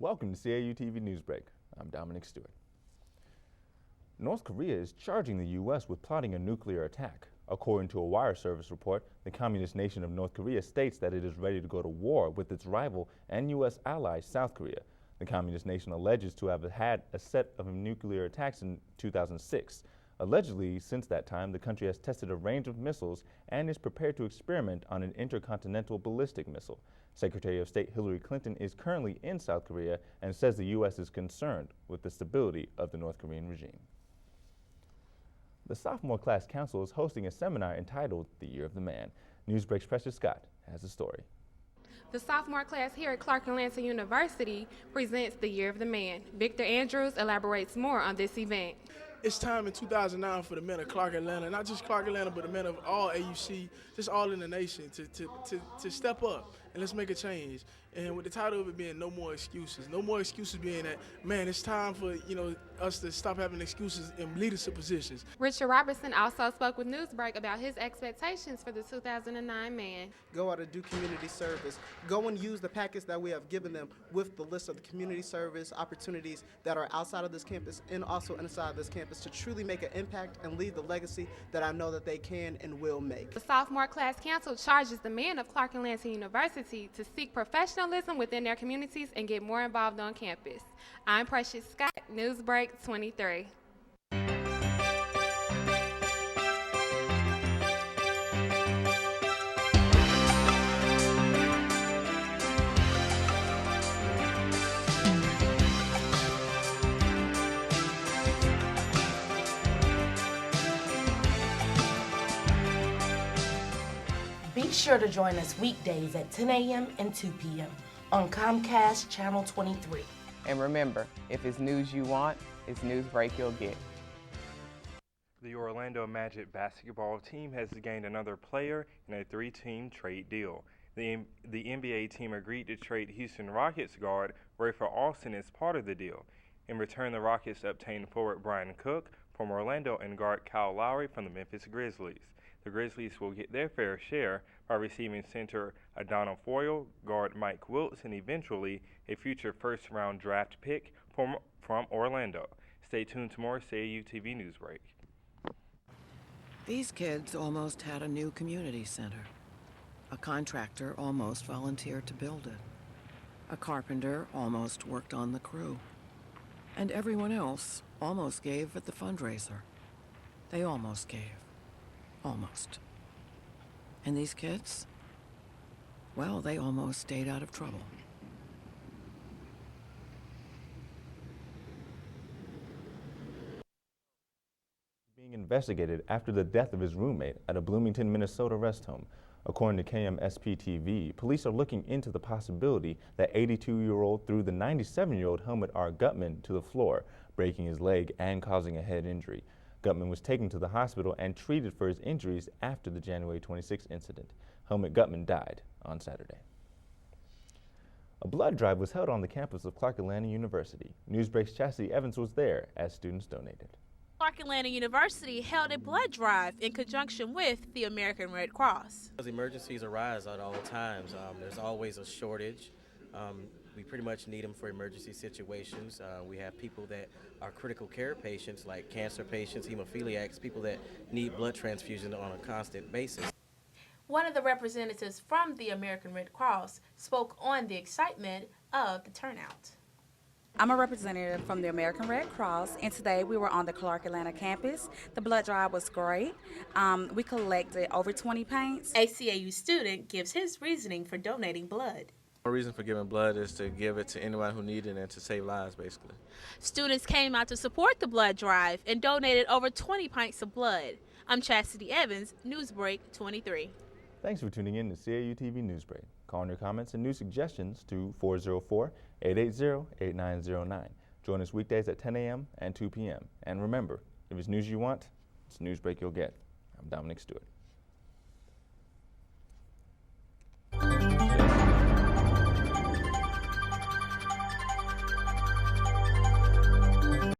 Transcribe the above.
Welcome to CAU-TV Newsbreak. I'm Dominic Stewart. North Korea is charging the U.S. with plotting a nuclear attack. According to a wire service report, the communist nation of North Korea states that it is ready to go to war with its rival and U.S. ally, South Korea. The communist nation alleges to have had a set of nuclear attacks in 2006. Allegedly, since that time, the country has tested a range of missiles and is prepared to experiment on an intercontinental ballistic missile. Secretary of State Hillary Clinton is currently in South Korea and says the U.S. is concerned with the stability of the North Korean regime. The Sophomore Class Council is hosting a seminar entitled The Year of the Man. Newsbreak's Precious Scott has the story. The sophomore class here at Clark Atlanta University presents the Year of the Man. Victor Andrews elaborates more on this event. It's time in 2009 for the men of Clark Atlanta, not just Clark Atlanta, but the men of all AUC, just all in the nation, to step up and let's make a change. And with the title of it being No More Excuses being that, man, it's time for us to stop having excuses in leadership positions. Richard Robertson also spoke with Newsbreak about his expectations for the 2009 man. Go out and do community service. Go and use the package that we have given them with the list of the community service opportunities that are outside of this campus and also inside this campus to truly make an impact and leave the legacy that I know that they can and will make. The Sophomore Class Council charges the men of Clark Atlanta University to seek professionalism within their communities and get more involved on campus. I'm Precious Scott, Newsbreak 23. Be sure to join us weekdays at 10 a.m. and 2 p.m. on Comcast Channel 23. And remember, if it's news you want, it's Newsbreak you'll get. The Orlando Magic basketball team has gained another player in a three-team trade deal. The NBA team agreed to trade Houston Rockets guard Rafer Alston as part of the deal. In return, the Rockets obtained forward Brian Cook from Orlando and guard Kyle Lowry from the Memphis Grizzlies. The Grizzlies will get their fair share by receiving center Adonal Foyle, guard Mike Wiltz, and eventually a future first-round draft pick from Orlando. Stay tuned to more CAU-TV Newsbreak. These kids almost had a new community center. A contractor almost volunteered to build it. A carpenter almost worked on the crew. And everyone else almost gave at the fundraiser. They almost gave. Almost. And these kids? Well, they almost stayed out of trouble. Being investigated after the death of his roommate at a Bloomington, Minnesota rest home. According to KMSP-TV, police are looking into the possibility that 82-year-old threw the 97-year-old Helmut R. Gutman to the floor, breaking his leg and causing a head injury. Gutman was taken to the hospital and treated for his injuries after the January 26 incident. Helmut Gutman died on Saturday. A blood drive was held on the campus of Clark Atlanta University. Newsbreak's Chastity Evans was there as students donated. Clark Atlanta University held a blood drive in conjunction with the American Red Cross. Emergencies arise at all times. There's always a shortage. We pretty much need them for emergency situations. We have people that are critical care patients, like cancer patients, hemophiliacs, people that need blood transfusion on a constant basis. One of the representatives from the American Red Cross spoke on the excitement of the turnout. I'm a representative from the American Red Cross, and today we were on the Clark Atlanta campus. The blood drive was great. We collected over 20 paints. A CAU student gives his reasoning for donating blood. The reason for giving blood is to give it to anyone who needs it and to save lives, basically. Students came out to support the blood drive and donated over 20 pints of blood. I'm Chastity Evans, Newsbreak 23. Thanks for tuning in to CAU-TV Newsbreak. Call in your comments and news suggestions to 404-880-8909. Join us weekdays at 10 a.m. and 2 p.m. And remember, if it's news you want, it's Newsbreak you'll get. I'm Dominic Stewart.